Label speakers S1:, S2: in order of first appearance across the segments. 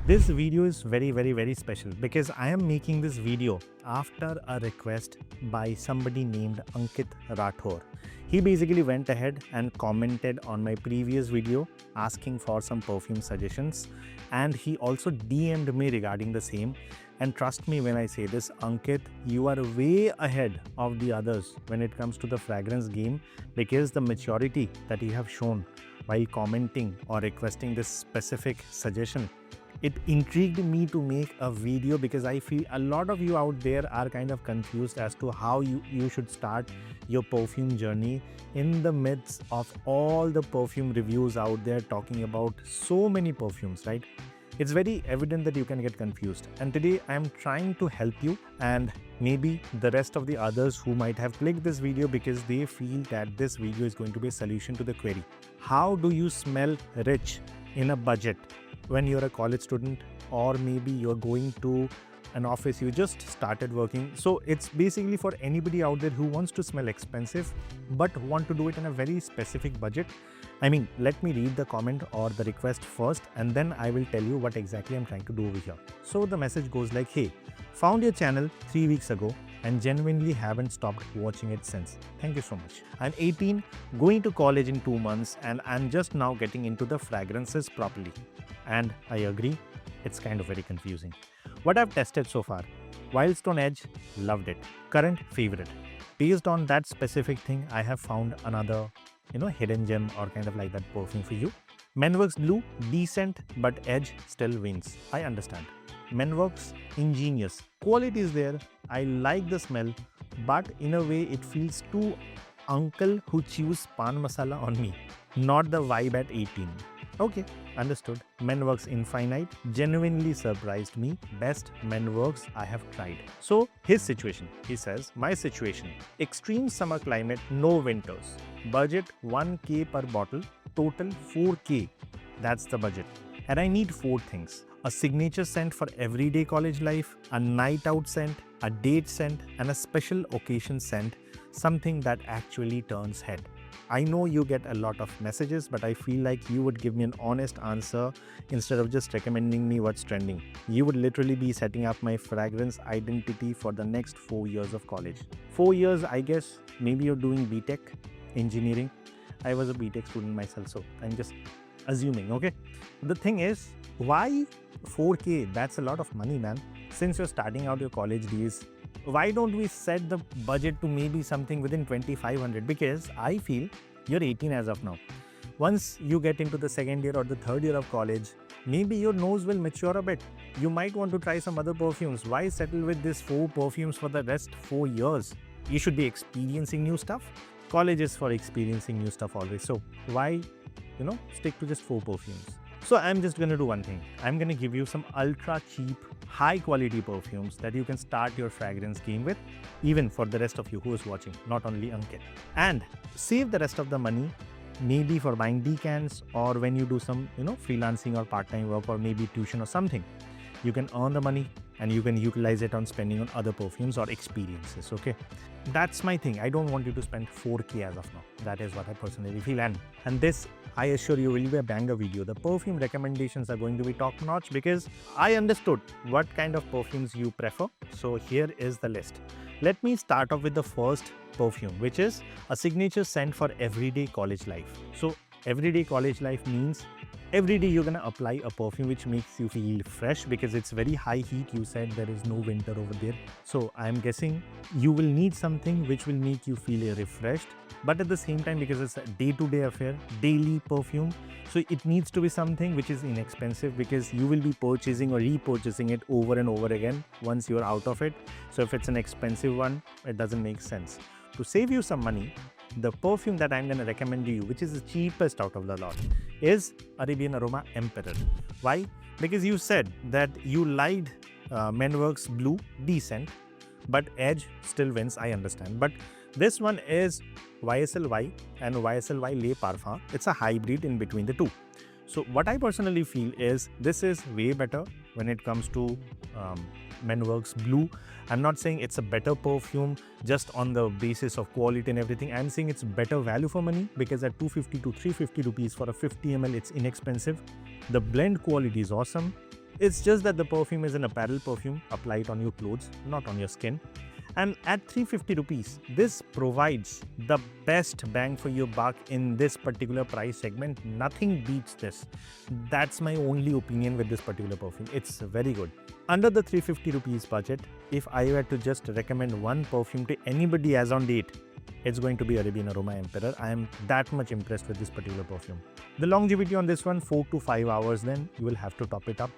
S1: This video is very special because I am making this video after a request by somebody named Ankit Rathore. He basically went ahead and commented on my previous video asking for some perfume suggestions, and he also DM'd me regarding the same. And trust me when I say this, Ankit, you are way ahead of the others when it comes to the fragrance game, because the maturity that you have shown while commenting or requesting this specific suggestion, it intrigued me to make a video, because I feel a lot of you out there are kind of confused as to how you should start your perfume journey in the midst of all the perfume reviews out there talking about so many perfumes, right? It's very evident that you can get confused, and today I am trying to help you and maybe the rest of the others who might have clicked this video because they feel that this video is going to be a solution to the query. How do you smell rich in a budget when you're a college student, or maybe you're going to an office, you just started working? So it's basically for anybody out there who wants to smell expensive but want to do it in a very specific budget. I mean, let me read the comment or the request first, and then I will tell you what exactly I'm trying to do over here. So the message goes like, hey, found your channel 3 weeks ago and genuinely haven't stopped watching it since. Thank you so much. I'm 18, going to college in 2 months, and I'm just now getting into the fragrances properly. And I agree, it's kind of very confusing. What I've tested so far: Wildstone Edge, loved it. Current favorite. Based on that specific thing, I have found another, hidden gem or kind of like that perfume for you. Menworks Blue, decent, but Edge still wins. I understand. Menworks, ingenious. Quality is there. I like the smell, but in a way it feels too uncle who chews pan masala on me. Not the vibe at 18. Okay, understood. Menworks Infinite genuinely surprised me. Best Menworks I have tried. So his situation, he says, my situation: extreme summer climate, no winters. Budget 1k per bottle, total 4k. That's the budget. And I need 4 things: a signature scent for everyday college life, a night out scent, a date scent, and a special occasion scent, something that actually turns head. I know you get a lot of messages, but I feel like you would give me an honest answer instead of just recommending me what's trending. You would literally be setting up my fragrance identity for the next 4 years of college. 4 years, I guess, maybe you're doing BTech, engineering. I was a BTech student myself, so I'm just assuming, okay? The thing is, why 4k? That's a lot of money, man. Since you're starting out your college days, why don't we set the budget to maybe something within 2500? Because I feel you're 18 as of now. Once you get into the second year or the third year of college, maybe your nose will mature a bit. You might want to try some other perfumes. Why settle with these 4 perfumes for the rest 4 years? You should be experiencing new stuff. College is for experiencing new stuff always. So why, stick to just 4 perfumes? So I'm just going to do one thing. I'm going to give you some ultra cheap, high quality perfumes that you can start your fragrance game with, even for the rest of you who is watching, not only Ankit. And save the rest of the money, maybe for buying decants, or when you do some, freelancing or part-time work, or maybe tuition or something. You can earn the money and you can utilize it on spending on other perfumes or experiences, okay? That's my thing. I don't want you to spend 4k as of now. That is what I personally feel. And this, I assure you, will be a banger video. The perfume recommendations are going to be top notch because I understood what kind of perfumes you prefer. So here is the list. Let me start off with the first perfume, which is a signature scent for everyday college life. So everyday college life means every day you're going to apply a perfume which makes you feel fresh, because it's very high heat. You said there is no winter over there. So I'm guessing you will need something which will make you feel refreshed. But at the same time, because it's a day-to-day affair, daily perfume, so it needs to be something which is inexpensive, because you will be purchasing or repurchasing it over and over again once you're out of it. So if it's an expensive one, it doesn't make sense. To save you some money, the perfume that I'm going to recommend to you, which is the cheapest out of the lot, is Arabian Aroma Emperor. Why? Because you said that you liked Menworks Blue, decent, but Edge still wins, I understand. But this one is YSLY and YSLY Le Parfum. It's a hybrid in between the two. So what I personally feel is this is way better when it comes to Menworks Blue. I'm not saying it's a better perfume just on the basis of quality and everything. I'm saying it's better value for money, because at 250 to 350 rupees for a 50 ml, it's inexpensive. The blend quality is awesome. It's just that the perfume is an apparel perfume, apply it on your clothes, not on your skin. And at 350 rupees, this provides the best bang for your buck in this particular price segment. Nothing beats this. That's my only opinion with this particular perfume. It's very good. Under the 350 rupees budget, if I were to just recommend one perfume to anybody as on date, it's going to be Arabian Aroma Emperor. I am that much impressed with this particular perfume. The longevity on this one, 4 to 5 hours, then you will have to top it up.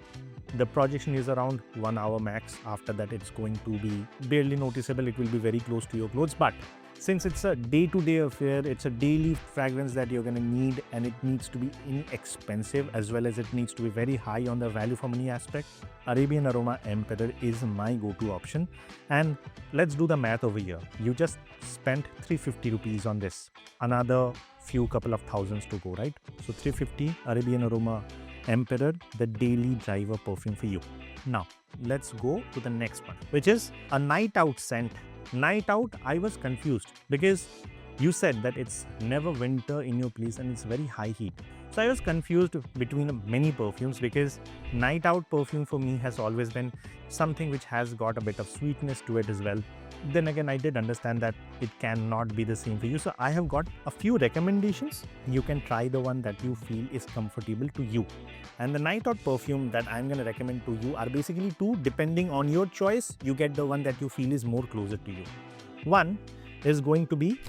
S1: The projection is around 1 hour max. After that, it's going to be barely noticeable. It will be very close to your clothes. But since it's a day-to-day affair, it's a daily fragrance that you're going to need, and it needs to be inexpensive as well as it needs to be very high on the value for money aspect. Arabian Aroma Emperor is my go-to option. And let's do the math over here. You just spent 350 rupees on this. Another few couple of thousands to go, right? So 350 Arabian Aroma Emperor, the daily driver perfume for you. Now, let's go to the next one, which is a night out scent. Night out, I was confused because you said that it's never winter in your place and it's very high heat. So I was confused between many perfumes because night out perfume for me has always been something which has got a bit of sweetness to it as well. Then again, I did understand that it cannot be the same for you. So I have got a few recommendations. You can try the one that you feel is comfortable to you. And the night out perfume that I'm going to recommend to you are basically two. Depending on your choice, you get the one that you feel is more closer to you. One is going to be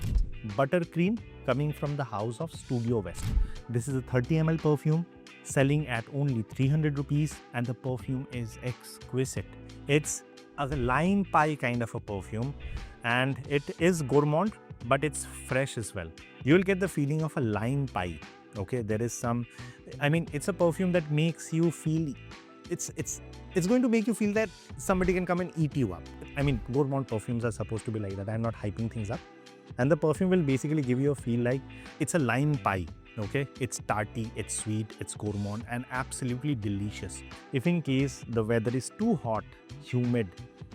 S1: Buttercream, coming from the house of Studio West. This is a 30 ml perfume selling at only 300 rupees, and the perfume is exquisite. It's a lime pie kind of a perfume, and it is gourmand, but it's fresh as well. You'll get the feeling of a lime pie. Okay, there is some, I mean, it's a perfume that makes you feel, it's going to make you feel that somebody can come and eat you up. I mean, gourmand perfumes are supposed to be like that. I'm not hyping things up. And the perfume will basically give you a feel like it's a lime pie. Okay, it's tarty, it's sweet, it's gourmand, and absolutely delicious. If in case the weather is too hot, humid,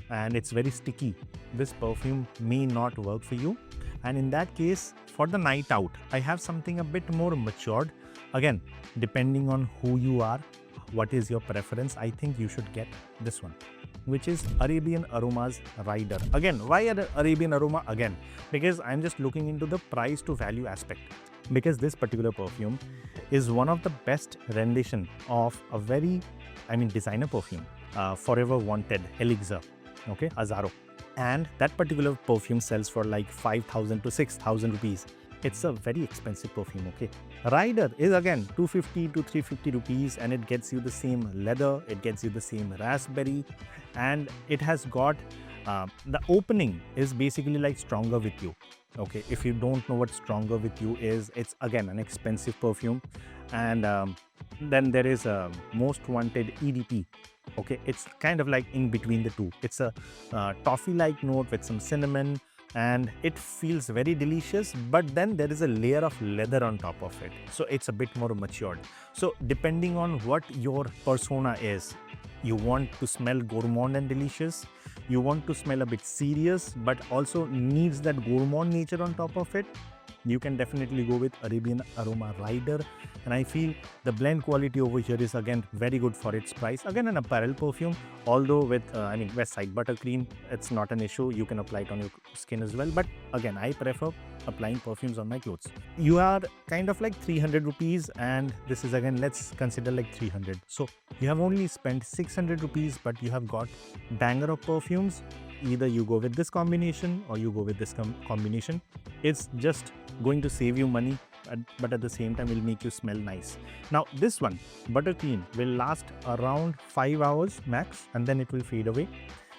S1: and it's very sticky, this perfume may not work for you. And in that case, for the night out, I have something a bit more matured. Again, depending on who you are, what is your preference, I think you should get this one, which is Arabian Aroma's Rider. Again, why Arabian Aroma again? Because I'm just looking into the price to value aspect. Because this particular perfume is one of the best rendition of a very, designer perfume, Forever Wanted Elixir, okay, Azaro. And that particular perfume sells for like 5,000 to 6,000 rupees. It's a very expensive perfume, okay. Rider is again 250 to 350 rupees, and it gets you the same leather, it gets you the same raspberry, and it has got the opening is basically like Stronger With You. Okay, if you don't know what Stronger With You is, it's again an expensive perfume. And then there is a Most Wanted EDP. Okay, it's kind of like in between the two. It's a toffee-like note with some cinnamon, and it feels very delicious, but then there is a layer of leather on top of it, so it's a bit more matured. So depending on what your persona is, you want to smell gourmand and delicious, you want to smell a bit serious but also needs that gourmand nature on top of it, you can definitely go with Arabian Aroma Rider. And I feel the blend quality over here is again very good for its price. Again, an apparel perfume, although with West Side Buttercream, it's not an issue. You can apply it on your skin as well. But again, I prefer applying perfumes on my clothes. You are kind of like 300 rupees, and this is again, let's consider like 300. So you have only spent 600 rupees, but you have got banger of perfumes. Either you go with this combination or you go with this combination. It's just going to save you money, but at the same time will make you smell nice. Now this one, Buttercream, will last around 5 hours max, and then it will fade away.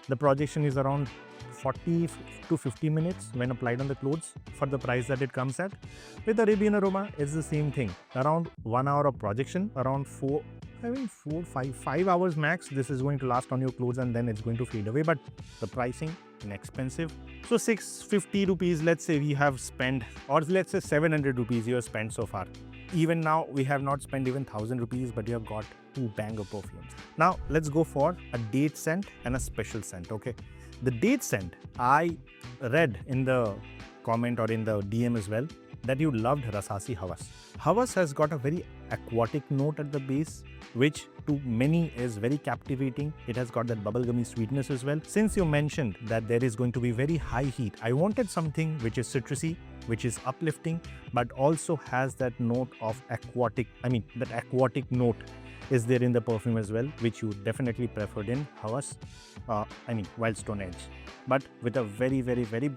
S1: The projection is around 40 to 50 minutes when applied on the clothes for the price that it comes at. With Arabian Aroma, it's the same thing. Around 1 hour of projection, around 5 hours max. This is going to last on your clothes, and then it's going to fade away. But the pricing, inexpensive. So 650 rupees, let's say we have spent, or let's say 700 rupees you have spent so far. Even now, we have not spent even 1,000 rupees, but you have got two banger perfumes. Now, let's go for a date scent and a special scent, okay? The date scent, I read in the comment or in the DM as well, that you loved Rasasi Havas. Havas has got a very aquatic note at the base, which to many is very captivating. It has got that bubblegummy sweetness as well. Since you mentioned that there is going to be very high heat, I wanted something which is citrusy, which is uplifting, but also has that note of aquatic, that aquatic note is there in the perfume as well, which you definitely preferred in Havas, Wildstone Edge, but with a very, very, very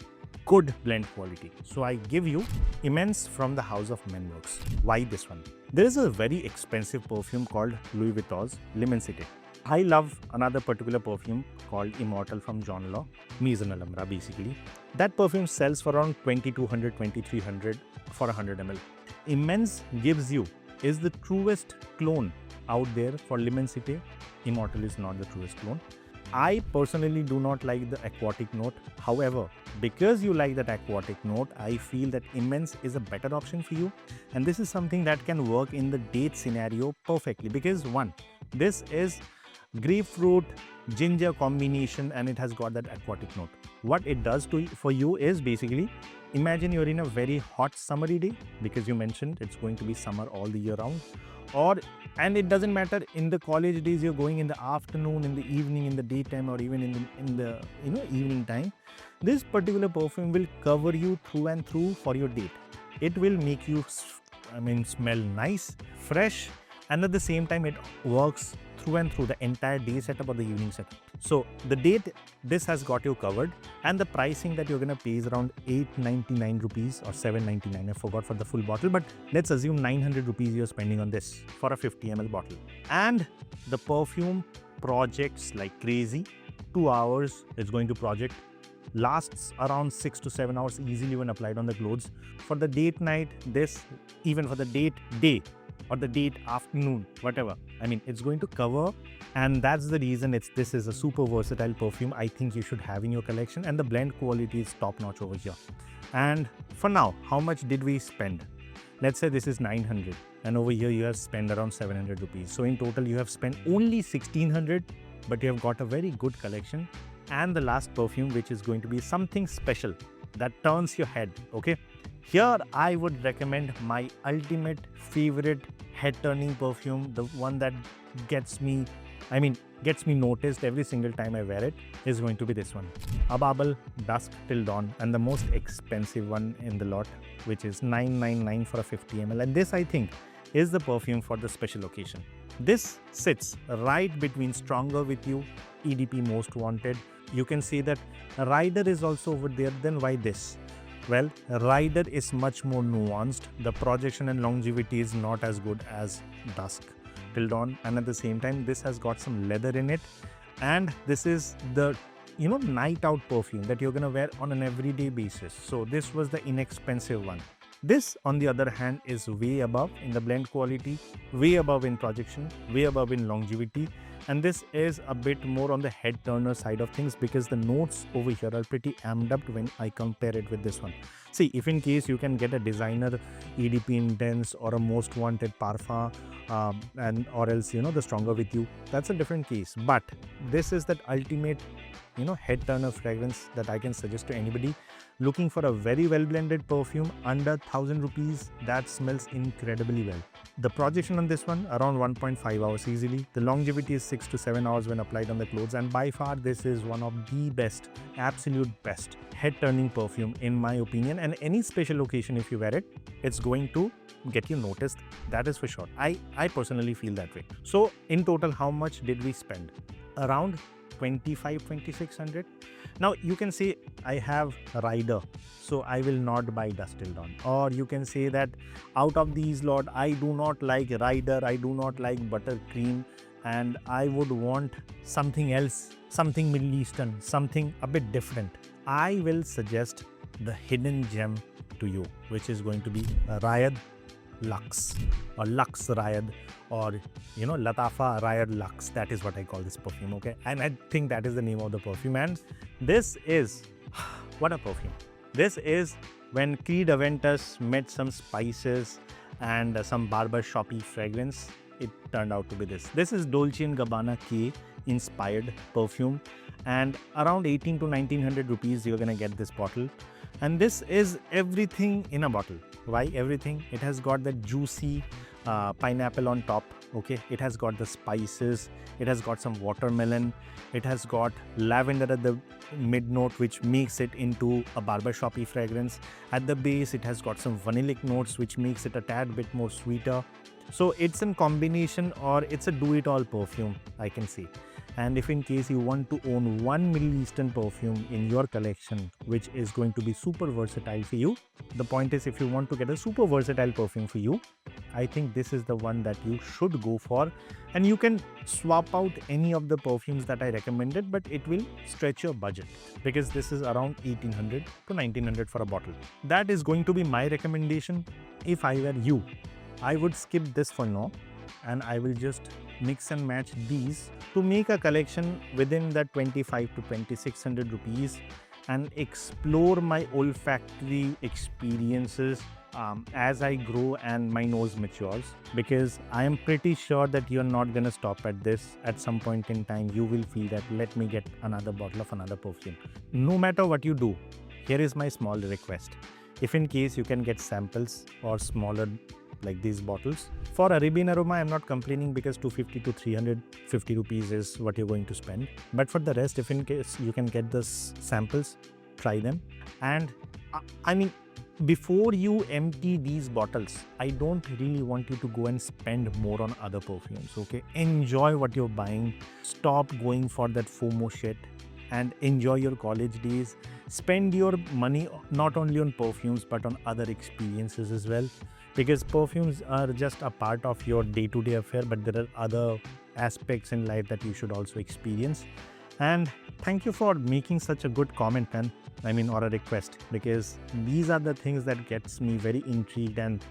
S1: good blend quality. So I give you Immense from the House of Menworks. Why this one? There is a very expensive perfume called Louis Vuitton's L'Immensité. I love another particular perfume called Immortal from John Law, Mise en Alhambra basically. That perfume sells for around 2200, 2300 for 100 ml. Immense gives you is the truest clone out there for L'Immensité. Immortal is not the truest clone. I personally do not like the aquatic note. However, because you like that aquatic note, I feel that Immense is a better option for you. And this is something that can work in the date scenario perfectly. Because one, this is grapefruit, ginger combination and it has got that aquatic note. What it does for you is basically, imagine you're in a very hot summery day, because you mentioned it's going to be summer all the year round. And it doesn't matter in the college days, you're going in the afternoon, in the evening, in the daytime, or even in the evening time. This particular perfume will cover you through and through for your date. It will make you smell nice, fresh, and at the same time it works through and through the entire day setup or the evening setup. So the date, this has got you covered, and the pricing that you're gonna pay is around 899 rupees or 799. I forgot for the full bottle, but let's assume 900 rupees you're spending on this for a 50 ml bottle. And the perfume projects like crazy. 2 hours it's going to project. Lasts around 6 to 7 hours easily when applied on the clothes. For the date night, this, even for the date day or the date afternoon, whatever, it's going to cover. And that's the reason this is a super versatile perfume I think you should have in your collection, and the blend quality is top notch over here. And for now, how much did we spend? Let's say this is 900 and over here you have spent around 700 rupees. So in total you have spent only 1600, but you have got a very good collection. And the last perfume, which is going to be something special that turns your head, okay? Here I would recommend my ultimate favorite head turning perfume, the one that gets me noticed every single time I wear it, is going to be this one. Ababal Dusk Till Dawn, and the most expensive one in the lot, which is 999 for a 50 ml. And this, I think, is the perfume for the special occasion. This sits right between Stronger With You, EDP Most Wanted. You can see that Rider is also over there. Then why this? Well, Rider is much more nuanced. The projection and longevity is not as good as Dusk Till Dawn, and at the same time this has got some leather in it, and this is the night out perfume that you're gonna wear on an everyday basis. So this was the inexpensive one. This, on the other hand, is way above in the blend quality, way above in projection, way above in longevity, and this is a bit more on the head turner side of things, because the notes over here are pretty amped up when I compare it with this one. See, if in case you can get a designer EDP Intense or a Most Wanted Parfum, or else the Stronger With You, that's a different case. But this is that ultimate head turner fragrance that I can suggest to anybody looking for a very well blended perfume under 1000 rupees that smells incredibly well. The projection on this one around 1.5 hours easily. The longevity is 6 to 7 hours when applied on the clothes, and by far this is one of the best, absolute best head turning perfume in my opinion. And any special occasion, if you wear it, it's going to get you noticed, that is for sure. I personally feel that way. So in total, how much did we spend? Around 2600. Now you can say I have Rider, so I will not buy Dusk Till Dawn. Or you can say that out of these lot, I do not like Rider, I do not like Buttercream, and I would want something else, something Middle Eastern, something a bit different. I will suggest the hidden gem to you, which is going to be Rayad Lux, or Lux Rayad, or Latafa Rayad Lux. That is what I call this perfume, okay? And I think that is the name of the perfume. And this is what a perfume. This is when Creed Aventus met some spices and some barber shoppy fragrance, it turned out to be this. This is Dolce & Gabbana K inspired perfume, and around 18 to 1900 rupees you're gonna get this bottle. And this is everything in a bottle. Why everything? It has got the juicy pineapple on top. Okay, it has got the spices, it has got some watermelon, it has got lavender at the mid note, which makes it into a barbershoppy fragrance. At the base, it has got some vanillic notes, which makes it a tad bit more sweeter. So it's a combination, or it's a do-it-all perfume, I can say. And if in case you want to own one Middle Eastern perfume in your collection, which is going to be super versatile for you, the point is, if you want to get a super versatile perfume for you, I think this is the one that you should go for. And you can swap out any of the perfumes that I recommended, but it will stretch your budget, because this is around 1800 to 1900 for a bottle. That is going to be my recommendation. If I were you, I would skip this for now, and I will just mix and match these to make a collection within that 25 to 2600 rupees, and explore my olfactory experiences as I grow and my nose matures, because I am pretty sure that you're not gonna stop at this. At some point in time, you will feel that let me get another bottle of another perfume. No matter what you do, here is my small request. If in case you can get samples or smaller like these bottles. For Arabian aroma, I'm not complaining, because 250 to 350 rupees is what you're going to spend. But for the rest, if in case you can get the samples, try them. And I mean, before you empty these bottles, I don't really want you to go and spend more on other perfumes, okay? Enjoy what you're buying. Stop going for that FOMO shit and enjoy your college days. Spend your money not only on perfumes but on other experiences as well, because perfumes are just a part of your day-to-day affair, but there are other aspects in life that you should also experience. And thank you for making such a good comment, man. I mean, or a request, because these are the things that gets me very intrigued. And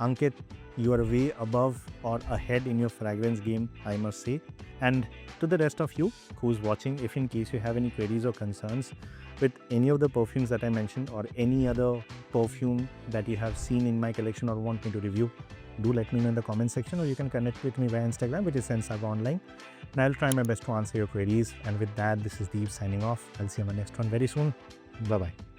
S1: Ankit, you are way above or ahead in your fragrance game, I must say. And to the rest of you who's watching, if in case you have any queries or concerns with any of the perfumes that I mentioned, or any other perfume that you have seen in my collection or want me to review, do let me know in the comment section, or you can connect with me via Instagram, which is Saga Online, and I'll try my best to answer your queries. And with that, this is Deep signing off. I'll see you on the next one very soon. Bye bye.